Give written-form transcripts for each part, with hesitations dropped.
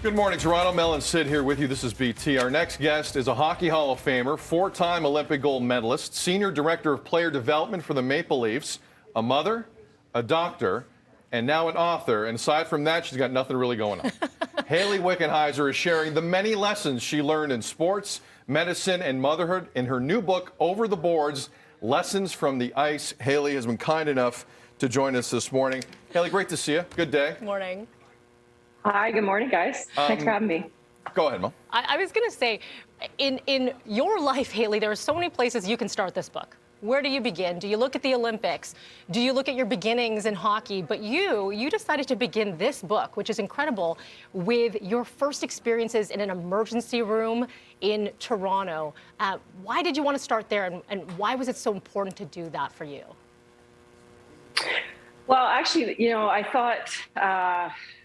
Good morning, Toronto. Mel and Sid here with you. This is BT. Our next guest is a Hockey Hall of Famer, four-time Olympic gold medalist, Senior Director of Player Development for the Maple Leafs, a mother, a doctor, and now an author. And aside from that, she's got nothing really going on. Hayley Wickenheiser is sharing the many lessons she learned in sports, medicine, and motherhood in her new book, Over the Boards, Lessons from the Ice. Hayley has been kind enough to join us this morning. Hayley, great to see you. Good day. Morning. Hi, good morning, guys. Thanks for having me. Go ahead, Mel. I was going to say, in your life, Hayley, there are so many places you can start this book. Where do you begin? Do you look at the Olympics? Do you look at your beginnings in hockey? But you decided to begin this book, which is incredible, with your first experiences in an emergency room in Toronto. Why did you want to start there, and why was it so important to do that for you? Well, actually, I thought,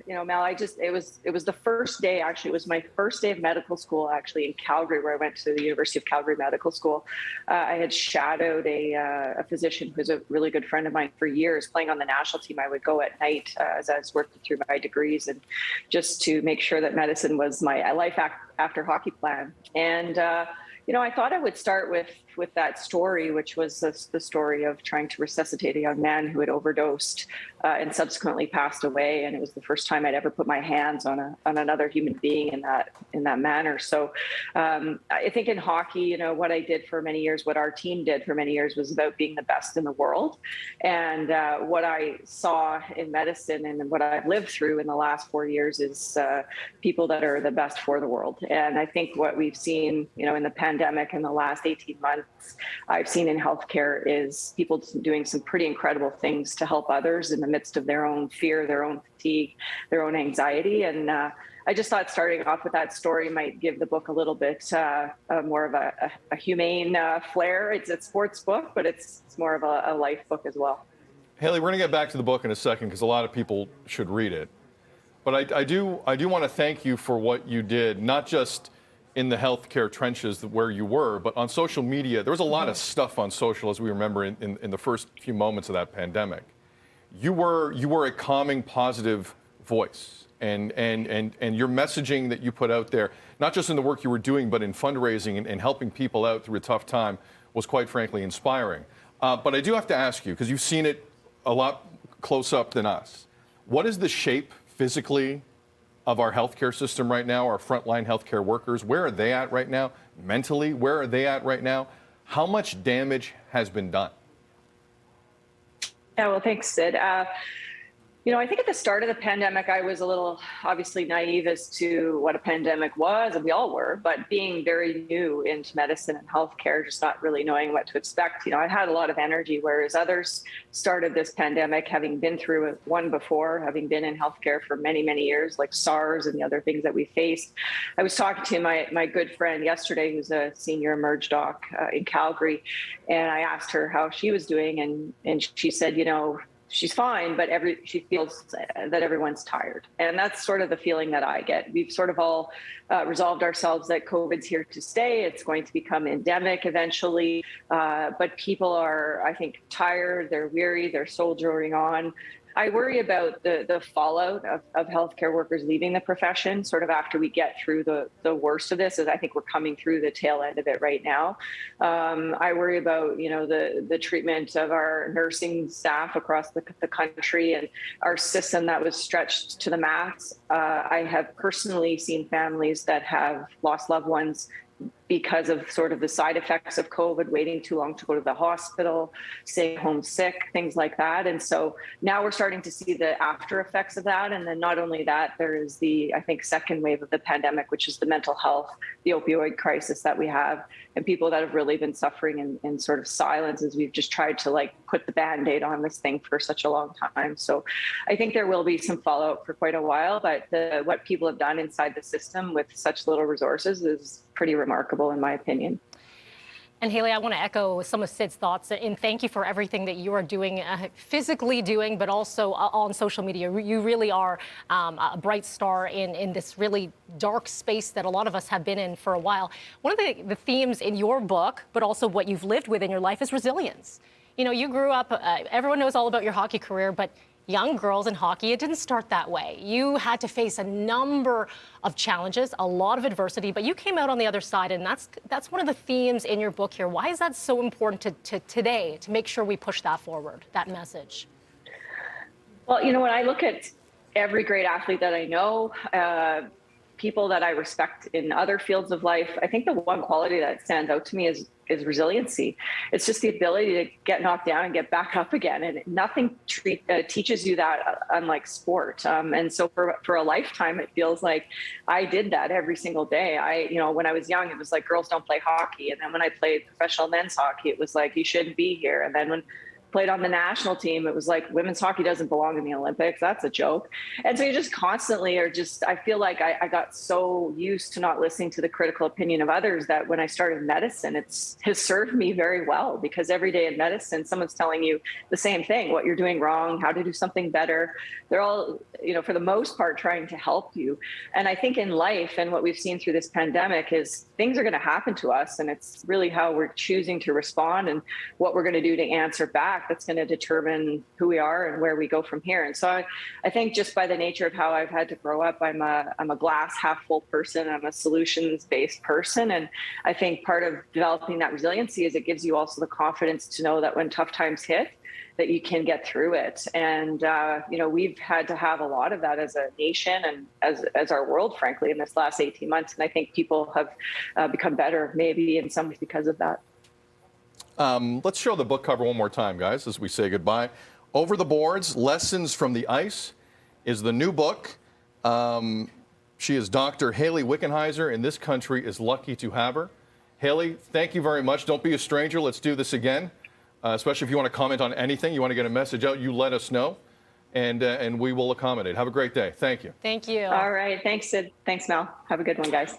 Mel, it was the first day, actually, it was my first day of medical school, actually, in Calgary, where I went to the University of Calgary Medical School. I had shadowed a physician who's a really good friend of mine for years, playing on the national team. I would go at night as I was working through my degrees, and just to make sure that medicine was my life after hockey plan. And, I thought I would start with that story, which was the story of trying to resuscitate a young man who had overdosed and subsequently passed away. And it was the first time I'd ever put my hands on another human being in that manner. So I think in hockey, what I did for many years, what our team did for many years, was about being the best in the world. And what I saw in medicine and what I've lived through in the last 4 years is people that are the best for the world. And I think what we've seen, in the pandemic in the last 18 months, I've seen in healthcare is people doing some pretty incredible things to help others in the midst of their own fear, their own fatigue, their own anxiety. And I just thought starting off with that story might give the book a little bit more of a humane flair. It's a sports book, but it's more of a life book as well. Hayley, we're going to get back to the book in a second because a lot of people should read it. But I do want to thank you for what you did, not just in the healthcare trenches where you were, but on social media. There was a lot of stuff on social, as we remember, in the first few moments of that pandemic. You were a calming, positive voice, and your messaging that you put out there, not just in the work you were doing, but in fundraising and helping people out through a tough time, was quite frankly inspiring. But I do have to ask you, because you've seen it a lot close up than us, what is the shape physically of our healthcare system right now, our frontline healthcare workers? Where are they at right now? Mentally, where are they at right now? How much damage has been done? Yeah, well, thanks, Sid. I think at the start of the pandemic, I was a little obviously naive as to what a pandemic was, and we all were, but being very new into medicine and healthcare, just not really knowing what to expect. I had a lot of energy, whereas others started this pandemic having been through one before, having been in healthcare for many, many years, like SARS and the other things that we faced. I was talking to my good friend yesterday, who's a senior emerge doc in Calgary, and I asked her how she was doing, and she said, she's fine, but she feels that everyone's tired. And that's sort of the feeling that I get. We've sort of all resolved ourselves that COVID's here to stay. It's going to become endemic eventually. But people are, I think, tired. They're weary. They're soldiering on. I worry about the fallout of healthcare workers leaving the profession sort of after we get through the worst of this, as I think we're coming through the tail end of it right now. I worry about, the treatment of our nursing staff across the country and our system that was stretched to the max. I have personally seen families that have lost loved ones because of sort of the side effects of COVID, waiting too long to go to the hospital, staying home sick, things like that. And so now we're starting to see the after effects of that. And then not only that, there is the, I think, second wave of the pandemic, which is the mental health, the opioid crisis that we have, and people that have really been suffering in sort of silence as we've just tried to put the Band-Aid on this thing for such a long time. So I think there will be some fallout for quite a while, but what people have done inside the system with such little resources is pretty remarkable, in my opinion. And Hayley, I want to echo some of Sid's thoughts and thank you for everything that you are doing, physically doing, but also on social media. You really are a bright star in this really dark space that a lot of us have been in for a while. One of the themes in your book, but also what you've lived with in your life, is resilience. You grew up, everyone knows all about your hockey career, but young girls in hockey, it didn't start that way. You had to face a number of challenges, a lot of adversity, but you came out on the other side, and that's one of the themes in your book here. Why is that so important to today, to make sure we push that forward, that message? Well, when I look at every great athlete that I know, people that I respect in other fields of life, I think the one quality that stands out to me is resiliency. It's just the ability to get knocked down and get back up again. And nothing teaches you that, unlike sport. And so for a lifetime, it feels like I did that every single day. When I was young, it was like girls don't play hockey. And then when I played professional men's hockey, it was like, you shouldn't be here. And then when played on the national team, it was like women's hockey doesn't belong in the Olympics. That's a joke. And so you just constantly I feel like I got so used to not listening to the critical opinion of others that when I started medicine, it has served me very well, because every day in medicine, someone's telling you the same thing, what you're doing wrong, how to do something better. They're all, for the most part, trying to help you. And I think in life, and what we've seen through this pandemic, is things are going to happen to us. And it's really how we're choosing to respond and what we're going to do to answer back that's going to determine who we are and where we go from here. And so I think just by the nature of how I've had to grow up, I'm a glass half full person. I'm a solutions-based person. And I think part of developing that resiliency is it gives you also the confidence to know that when tough times hit, that you can get through it. And, we've had to have a lot of that as a nation and as our world, frankly, in this last 18 months. And I think people have become better, maybe in some ways because of that. Let's show the book cover one more time, guys, as we say goodbye. Over the Boards, Lessons from the Ice is the new book. She is Dr. Hayley Wickenheiser, and this country is lucky to have her. Hayley, thank you very much. Don't be a stranger. Let's do this again, especially if you want to comment on anything, you want to get a message out, you let us know, and we will accommodate. Have a great day. Thank you. Thank you. All right. Thanks, Sid. Thanks, Mel. Have a good one, guys.